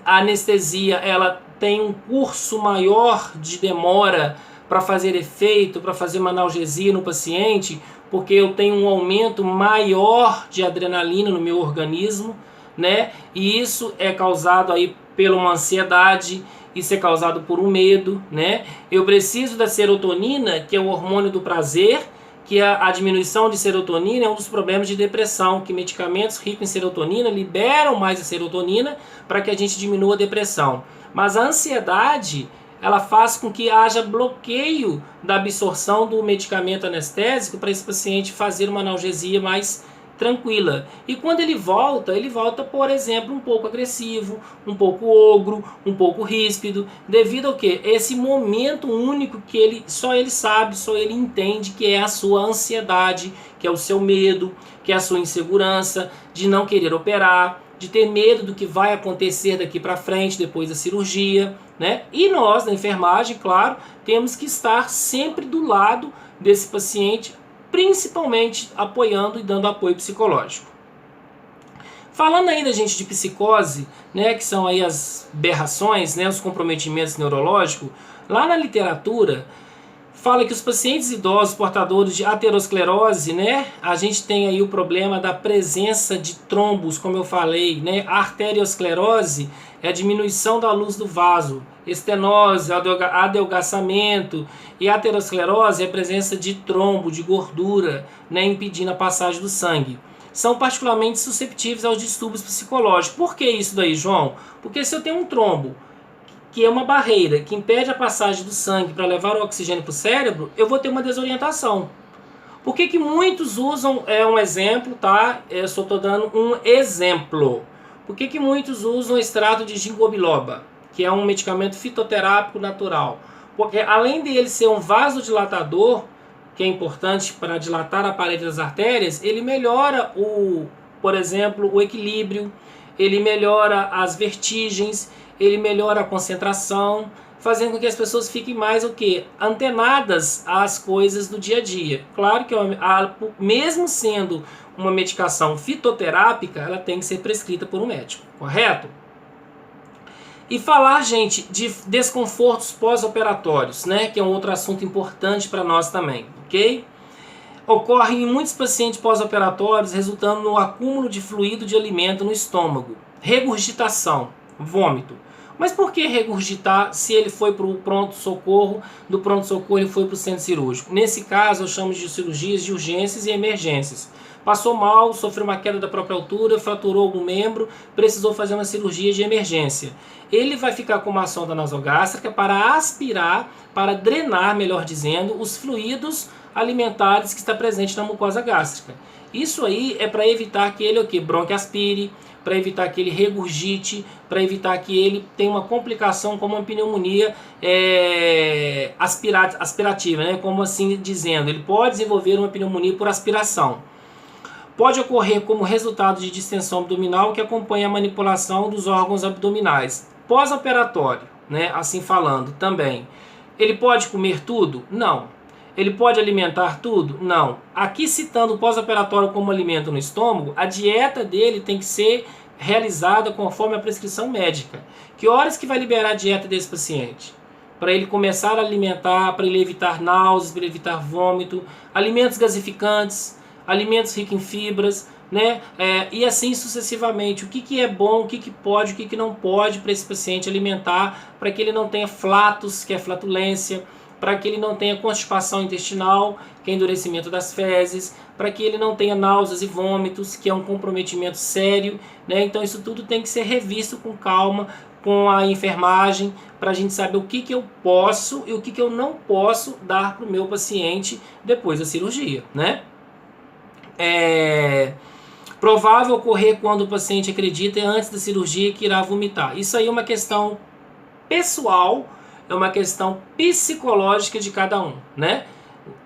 a anestesia ela tem um curso maior de demora para fazer efeito, para fazer uma analgesia no paciente, porque eu tenho um aumento maior de adrenalina no meu organismo, né? E isso é causado aí por uma ansiedade, isso é causado por um medo, né? Eu preciso da serotonina, que é o hormônio do prazer, que a diminuição de serotonina é um dos problemas de depressão, que medicamentos ricos em serotonina liberam mais a serotonina para que a gente diminua a depressão. Mas a ansiedade, ela faz com que haja bloqueio da absorção do medicamento anestésico para esse paciente fazer uma analgesia mais tranquila. E quando ele volta, por exemplo, um pouco agressivo, um pouco ogro, um pouco ríspido, devido ao que? Esse momento único que só ele sabe, só ele entende, que é a sua ansiedade, que é o seu medo, que é a sua insegurança de não querer operar, de ter medo do que vai acontecer daqui para frente, depois da cirurgia, né? E nós, na enfermagem, claro, temos que estar sempre do lado desse paciente, principalmente apoiando e dando apoio psicológico. Falando ainda, gente, de psicose, né, que são aí as aberrações, né, os comprometimentos neurológicos, lá na literatura fala que os pacientes idosos portadores de aterosclerose, né, a gente tem aí o problema da presença de trombos, como eu falei, né, a arteriosclerose é a diminuição da luz do vaso, estenose, adelgaçamento, e a aterosclerose é a presença de trombo, de gordura, né, impedindo a passagem do sangue. São particularmente susceptíveis aos distúrbios psicológicos. Por que isso daí, João? Porque se eu tenho um trombo, que é uma barreira que impede a passagem do sangue para levar o oxigênio para o cérebro, eu vou ter uma desorientação. Por que muitos usam, um exemplo, tá? Eu só estou dando um exemplo. Por que muitos usam extrato de ginkgo biloba, que é um medicamento fitoterápico natural? Porque além de ele ser um vasodilatador, que é importante para dilatar a parede das artérias, ele melhora, por exemplo, o equilíbrio, ele melhora as vertigens, ele melhora a concentração, fazendo com que as pessoas fiquem mais antenadas às coisas do dia a dia. Claro que mesmo sendo uma medicação fitoterápica, ela tem que ser prescrita por um médico, correto? E falar, gente, de desconfortos pós-operatórios, né, que é um outro assunto importante para nós também, ok? Ocorre em muitos pacientes pós-operatórios, resultando no acúmulo de fluido de alimento no estômago, regurgitação, vômito. Mas por que regurgitar se ele foi para o pronto-socorro, do pronto-socorro ele foi para o centro cirúrgico? Nesse caso, eu chamo de cirurgias de urgências e emergências. Passou mal, sofreu uma queda da própria altura, fraturou algum membro, precisou fazer uma cirurgia de emergência. Ele vai ficar com uma sonda nasogástrica para aspirar, para drenar, melhor dizendo, os fluidos alimentares que está presente na mucosa gástrica. Isso aí é para evitar que ele bronquiaspire, para evitar que ele regurgite, para evitar que ele tenha uma complicação como uma pneumonia aspirativa, né? Como assim dizendo, ele pode desenvolver uma pneumonia por aspiração. Pode ocorrer como resultado de distensão abdominal que acompanha a manipulação dos órgãos abdominais. Pós-operatório, né? Assim falando também. Ele pode comer tudo? Não. Ele pode alimentar tudo? Não. Aqui citando o pós-operatório como alimento no estômago, a dieta dele tem que ser realizada conforme a prescrição médica. Que horas que vai liberar a dieta desse paciente? Para ele começar a alimentar, para ele evitar náuseas, para ele evitar vômito, alimentos gasificantes, alimentos ricos em fibras, né? E assim sucessivamente. O que é bom, o que pode, o que não pode para esse paciente alimentar, para que ele não tenha flatos, que é flatulência, para que ele não tenha constipação intestinal, que é endurecimento das fezes, para que ele não tenha náuseas e vômitos, que é um comprometimento sério, né? Então isso tudo tem que ser revisto com calma, com a enfermagem, para a gente saber o que eu posso e o que eu não posso dar para o meu paciente depois da cirurgia, né? Provável ocorrer quando o paciente acredita antes da cirurgia que irá vomitar. Isso aí é uma questão pessoal, é uma questão psicológica de cada um, né?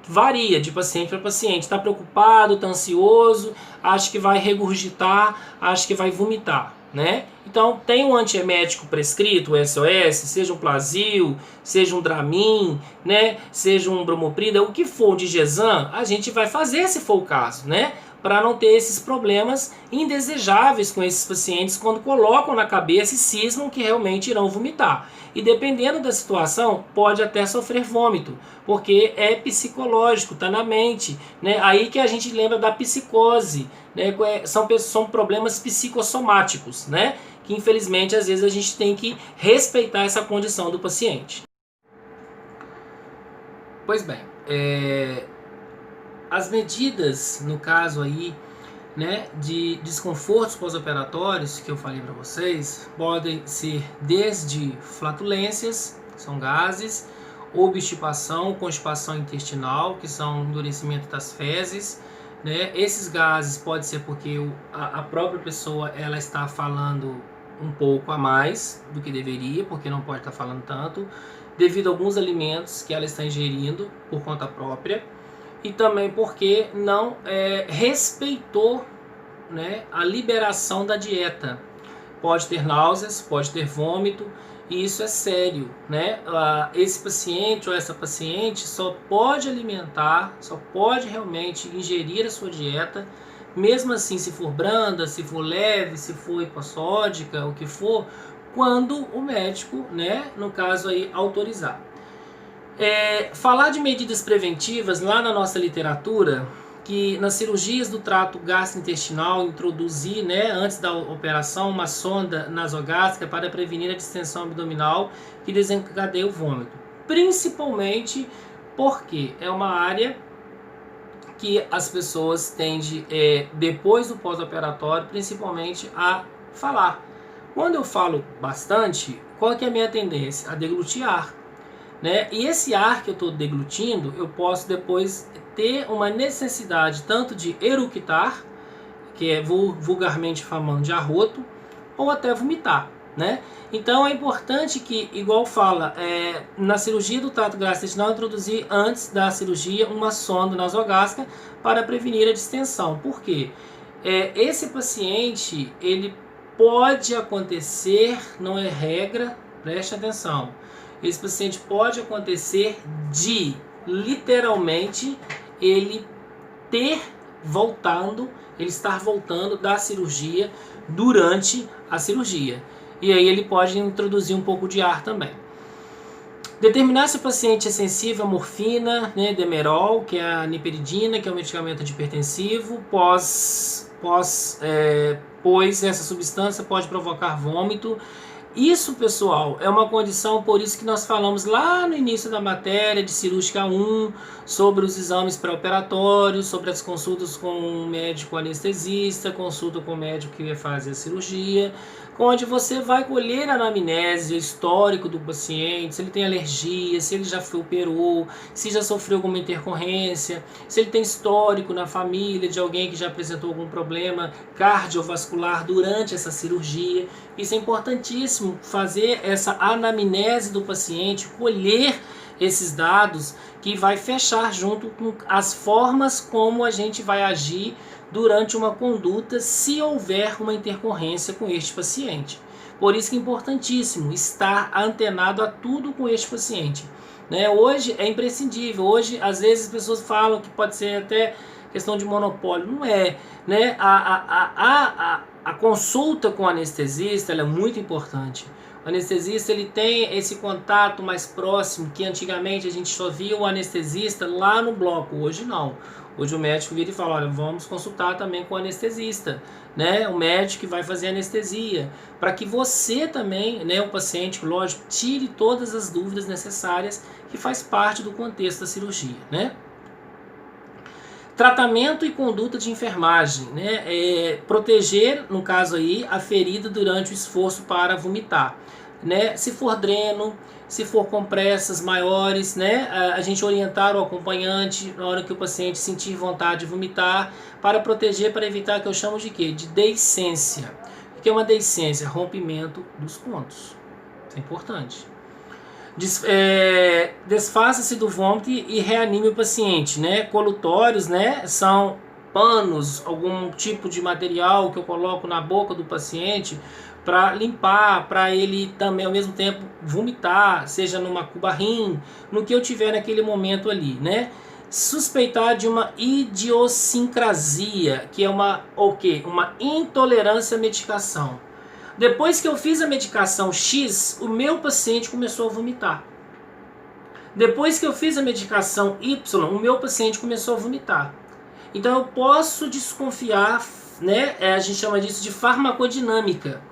Varia de paciente para paciente. Está preocupado, está ansioso, acha que vai regurgitar, acha que vai vomitar, né? Então, tem um antiemético prescrito, o SOS, seja um Plasil, seja um Dramin, né? Seja um Bromoprida, o que for de Gezan, a gente vai fazer se for o caso, né? Para não ter esses problemas indesejáveis com esses pacientes quando colocam na cabeça e cismam que realmente irão vomitar. E dependendo da situação, pode até sofrer vômito, porque é psicológico, está na mente, né? Aí que a gente lembra da psicose, né? São problemas psicossomáticos, né? Que que infelizmente às vezes a gente tem que respeitar essa condição do paciente. Pois bem, as medidas, no caso aí, né, de desconfortos pós-operatórios que eu falei para vocês, podem ser desde flatulências, que são gases, obstipação, constipação intestinal, que são endurecimento das fezes, né? Esses gases pode ser porque a própria pessoa ela está falando um pouco a mais do que deveria, porque não pode estar falando tanto, devido a alguns alimentos que ela está ingerindo por conta própria, e também porque não respeitou, né, a liberação da dieta. Pode ter náuseas, pode ter vômito, e isso é sério, né? Esse paciente ou essa paciente só pode alimentar, só pode realmente ingerir a sua dieta, mesmo assim, se for branda, se for leve, se for hipossódica, o que for, quando o médico, né, no caso aí, autorizar. Falar de medidas preventivas, lá na nossa literatura, que nas cirurgias do trato gastrointestinal introduzir, né, antes da operação, uma sonda nasogástrica para prevenir a distensão abdominal que desencadeia o vômito. Principalmente porque é uma área que as pessoas tendem, depois do pós-operatório, principalmente a falar. Quando eu falo bastante, qual que é a minha tendência? A deglutir ar, né? E esse ar que eu estou deglutindo, eu posso depois ter uma necessidade tanto de eructar, que é vulgarmente chamando de arroto, ou até vomitar, né? Então é importante que, igual fala, na cirurgia do trato gastrointestinal, introduzir antes da cirurgia uma sonda nasogástrica para prevenir a distensão. Por quê? Esse paciente, ele pode acontecer, não é regra, preste atenção, esse paciente pode acontecer de, literalmente, ele estar voltando da cirurgia durante a cirurgia. E aí ele pode introduzir um pouco de ar também. Determinar se o paciente é sensível à morfina, né, Demerol, que é a niperidina, que é um medicamento antihipertensivo, pois essa substância pode provocar vômito. Isso, pessoal, é uma condição, por isso que nós falamos lá no início da matéria de cirúrgica 1, sobre os exames pré-operatórios, sobre as consultas com o médico anestesista, consulta com o médico que vai fazer a cirurgia, onde você vai colher a anamnese, o histórico do paciente, se ele tem alergia, se ele já operou, se já sofreu alguma intercorrência, se ele tem histórico na família de alguém que já apresentou algum problema cardiovascular durante essa cirurgia. Isso é importantíssimo, fazer essa anamnese do paciente, colher esses dados que vai fechar junto com as formas como a gente vai agir durante uma conduta se houver uma intercorrência com este paciente. Por isso que é importantíssimo estar antenado a tudo com este paciente, né? Hoje é imprescindível, hoje às vezes as pessoas falam que pode ser até questão de monopólio, não é, né? A consulta com o anestesista ela é muito importante. O anestesista ele tem esse contato mais próximo, que antigamente a gente só via o anestesista lá no bloco, hoje não. Hoje o médico vira e fala, olha, vamos consultar também com o anestesista, né? O médico que vai fazer anestesia, para que você também, né, o paciente, lógico, tire todas as dúvidas necessárias que faz parte do contexto da cirurgia, né? Tratamento e conduta de enfermagem, né? Proteger, no caso aí, a ferida durante o esforço para vomitar, né? Se for dreno, se for compressas maiores, né? A gente orientar o acompanhante na hora que o paciente sentir vontade de vomitar, para proteger, para evitar que eu chamo de quê? De deiscência. O que é uma deiscência? Rompimento dos pontos. Isso é importante. Desfaça-se do vômito e reanime o paciente, né? Colutórios, né, são panos, algum tipo de material que eu coloco na boca do paciente para limpar, para ele também ao mesmo tempo vomitar, seja numa cubarrim, no que eu tiver naquele momento ali, né? Suspeitar de uma idiosincrasia, que é uma intolerância à medicação. Depois que eu fiz a medicação X, o meu paciente começou a vomitar. Depois que eu fiz a medicação Y, o meu paciente começou a vomitar. Então eu posso desconfiar, né? A gente chama disso de farmacodinâmica.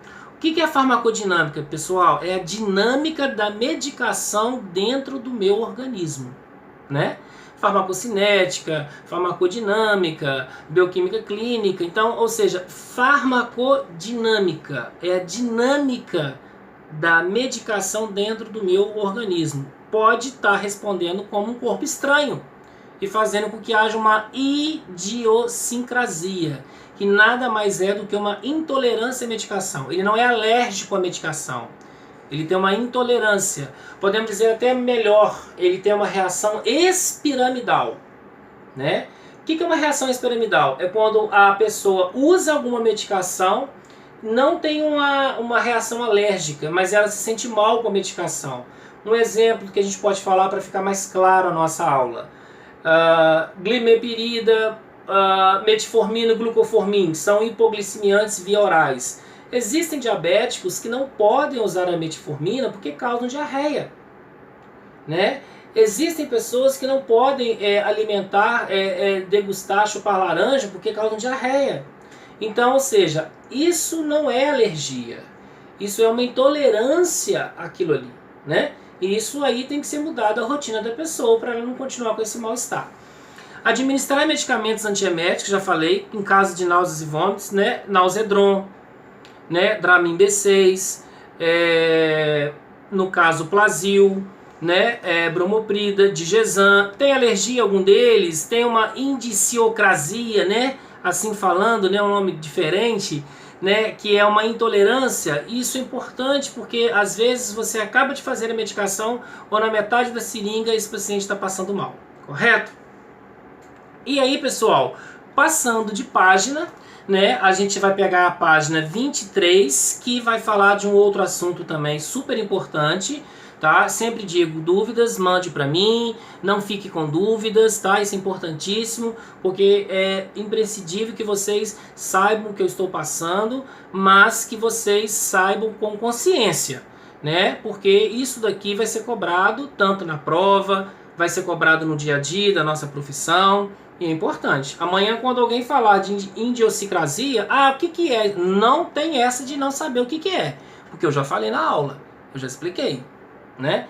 que é a farmacodinâmica, pessoal? É a dinâmica da medicação dentro do meu organismo, né? Farmacocinética, farmacodinâmica, bioquímica clínica. Então, ou seja, farmacodinâmica é a dinâmica da medicação dentro do meu organismo. Pode estar respondendo como um corpo estranho e fazendo com que haja uma idiosincrasia, que nada mais é do que uma intolerância à medicação. Ele não é alérgico à medicação, ele tem uma intolerância. Podemos dizer até melhor, ele tem uma reação espiramidal, né? O que é uma reação espiramidal? É quando a pessoa usa alguma medicação, não tem uma reação alérgica, mas ela se sente mal com a medicação. Um exemplo que a gente pode falar para ficar mais claro a nossa aula: glimepirida, metformina, glucoformin, são hipoglicemiantes via orais. Existem diabéticos que não podem usar a metformina porque causam diarreia, né? Existem pessoas que não podem degustar, chupar laranja porque causam diarreia. Então, ou seja, isso não é alergia, isso é uma intolerância àquilo ali, né? E isso aí tem que ser mudado a rotina da pessoa para ela não continuar com esse mal-estar. Administrar medicamentos antieméticos, já falei, em caso de náuseas e vômitos, né? Nauzedron, né? Dramin B6, no caso Plasil, né? Bromoprida, Digesan. Tem alergia a algum deles? Tem uma indiciocrasia, né? Assim falando, né? Um nome diferente, né, que é uma intolerância. Isso é importante porque às vezes você acaba de fazer a medicação ou na metade da seringa esse paciente está passando mal, correto? E aí, pessoal, passando de página, né, a gente vai pegar a página 23, que vai falar de um outro assunto também super importante, tá? Sempre digo, dúvidas, mande para mim, não fique com dúvidas, tá? Isso é importantíssimo, porque é imprescindível que vocês saibam o que eu estou passando, mas que vocês saibam com consciência, né? Porque isso daqui vai ser cobrado tanto na prova, vai ser cobrado no dia a dia da nossa profissão, e é importante. Amanhã, quando alguém falar de idiosincrasia, o que é? Não tem essa de não saber o que é, porque eu já falei na aula, eu já expliquei, né?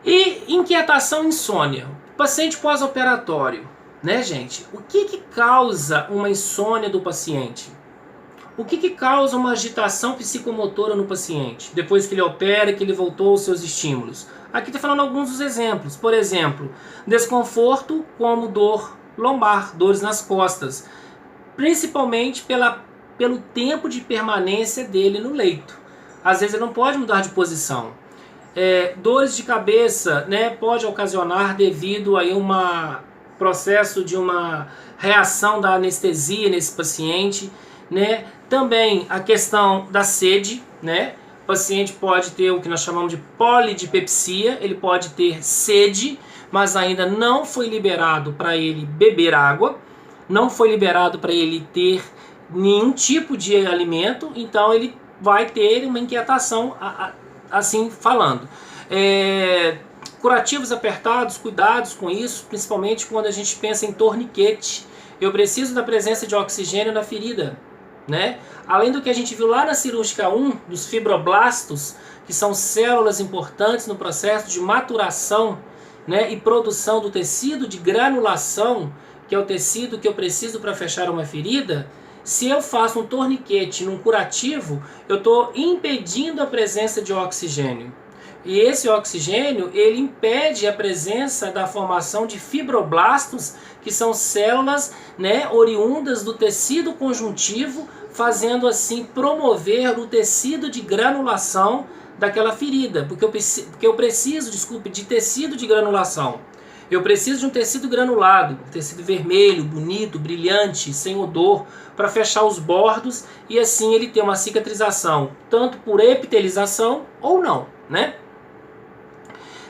E inquietação, insônia, paciente pós-operatório, né, gente? O que causa uma insônia do paciente? O que causa uma agitação psicomotora no paciente depois que ele opera, que ele voltou aos seus estímulos? Aqui está falando alguns dos exemplos. Por exemplo, desconforto como dor lombar, dores nas costas, principalmente pelo tempo de permanência dele no leito. Às vezes ele não pode mudar de posição. Dores de cabeça, né, pode ocasionar devido a processo de uma reação da anestesia nesse paciente, né? Também a questão da sede, né? O paciente pode ter o que nós chamamos de polidipepsia, ele pode ter sede, mas ainda não foi liberado para ele beber água, não foi liberado para ele ter nenhum tipo de alimento, então ele vai ter uma inquietação, assim falando. Curativos apertados, cuidados com isso, principalmente quando a gente pensa em torniquete. Eu preciso da presença de oxigênio na ferida, né? Além do que a gente viu lá na cirúrgica 1, dos fibroblastos, que são células importantes no processo de maturação, né, e produção do tecido de granulação, que é o tecido que eu preciso para fechar uma ferida. Se eu faço um torniquete num curativo, eu estou impedindo a presença de oxigênio. E esse oxigênio, ele impede a presença da formação de fibroblastos, que são células, né, oriundas do tecido conjuntivo, fazendo assim promover o tecido de granulação daquela ferida, porque eu preciso, de tecido de granulação. Eu preciso de um tecido granulado, um tecido vermelho, bonito, brilhante, sem odor, para fechar os bordos e assim ele ter uma cicatrização, tanto por epitelização ou não, né?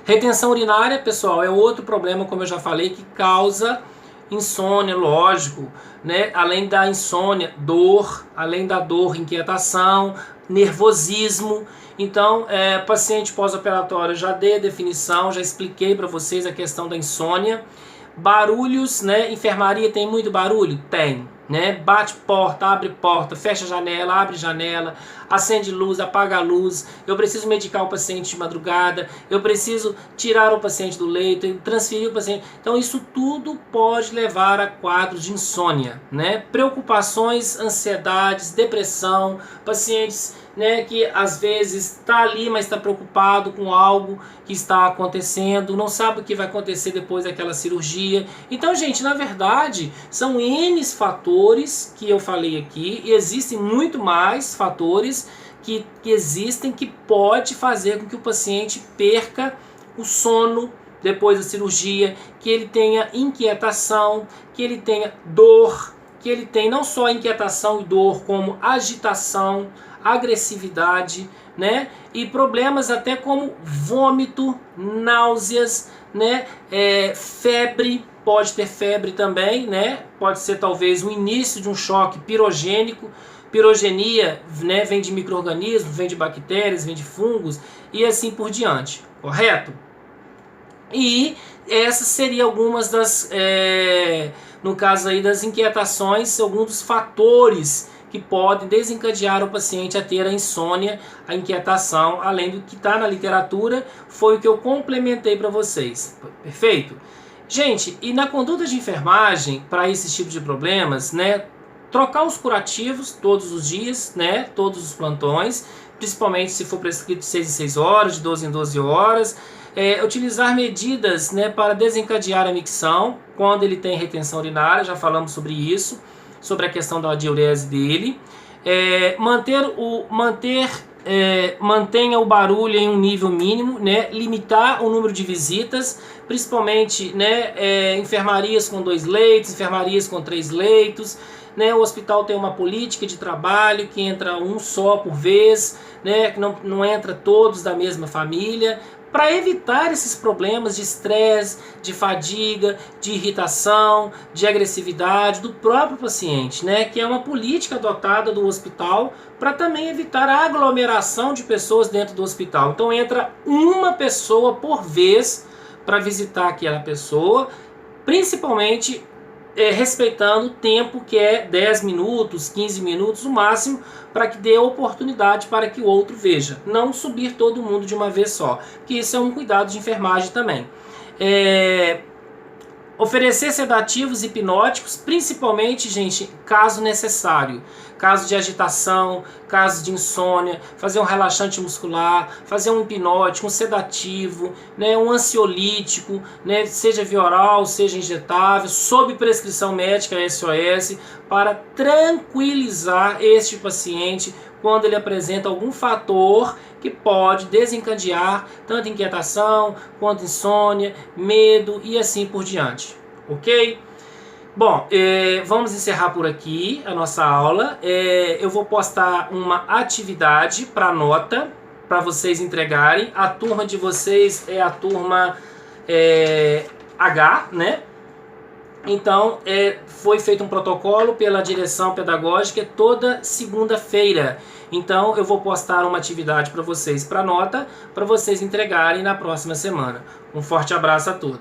Retenção urinária, pessoal, é outro problema, como eu já falei, que causa insônia, lógico, né? Além da insônia, dor, além da dor, inquietação, nervosismo. Então, paciente pós-operatório, já dei a definição, já expliquei para vocês a questão da insônia. Barulhos, né? Enfermaria tem muito barulho? Tem, né? Bate porta, fecha janela, abre janela, acende luz, apaga a luz. Eu preciso medicar o paciente de madrugada, eu preciso tirar o paciente do leito, transferir o paciente. Então isso tudo pode levar a quadros de insônia, né? Preocupações, ansiedades, depressão, pacientes, né, que às vezes está ali, mas está preocupado com algo que está acontecendo, não sabe o que vai acontecer depois daquela cirurgia. Então, gente, na verdade, são N fatores que eu falei aqui, e existem muito mais fatores que existem que pode fazer com que o paciente perca o sono depois da cirurgia, que ele tenha inquietação, que ele tenha dor, que ele tem não só inquietação e dor, como agitação, agressividade, né? E problemas até como vômito, náuseas, né? Febre, pode ter febre também, né? Pode ser talvez o início de um choque pirogênico. Pirogenia, né, vem de micro-organismos, vem de bactérias, vem de fungos e assim por diante, correto? E essas seriam algumas das, no caso aí das inquietações, alguns dos fatores que podem desencadear o paciente a ter a insônia, a inquietação, além do que está na literatura, foi o que eu complementei para vocês, perfeito? Gente, e na conduta de enfermagem, para esse tipo de problemas, né, trocar os curativos todos os dias, né, todos os plantões, principalmente se for prescrito de 6 em 6 horas, de 12 em 12 horas, utilizar medidas, né, para desencadear a micção quando ele tem retenção urinária, já falamos sobre isso, sobre a questão da diurese dele, mantenha o barulho em um nível mínimo, né, limitar o número de visitas, principalmente, né, enfermarias com 2 leitos, enfermarias com 3 leitos, né, o hospital tem uma política de trabalho que entra um só por vez, né, que não entra todos da mesma família, para evitar esses problemas de estresse, de fadiga, de irritação, de agressividade do próprio paciente, né? Que é uma política adotada do hospital para também evitar a aglomeração de pessoas dentro do hospital. Então entra uma pessoa por vez para visitar aquela pessoa, principalmente respeitando o tempo que é 10 minutos, 15 minutos no máximo, para que dê oportunidade para que o outro veja. Não subir todo mundo de uma vez só, que isso é um cuidado de enfermagem também. Oferecer sedativos hipnóticos, principalmente, gente, caso necessário. Caso de agitação, caso de insônia, fazer um relaxante muscular, fazer um hipnótico, um sedativo, né, um ansiolítico, né, seja via oral, seja injetável, sob prescrição médica SOS, para tranquilizar este paciente quando ele apresenta algum fator que pode desencadear tanto inquietação, quanto insônia, medo e assim por diante, ok? Bom, vamos encerrar por aqui a nossa aula. Eu vou postar uma atividade para nota, para vocês entregarem. A turma de vocês é a turma H, né? Então, foi feito um protocolo pela direção pedagógica toda segunda-feira. Então, eu vou postar uma atividade para vocês para nota, para vocês entregarem na próxima semana. Um forte abraço a todos.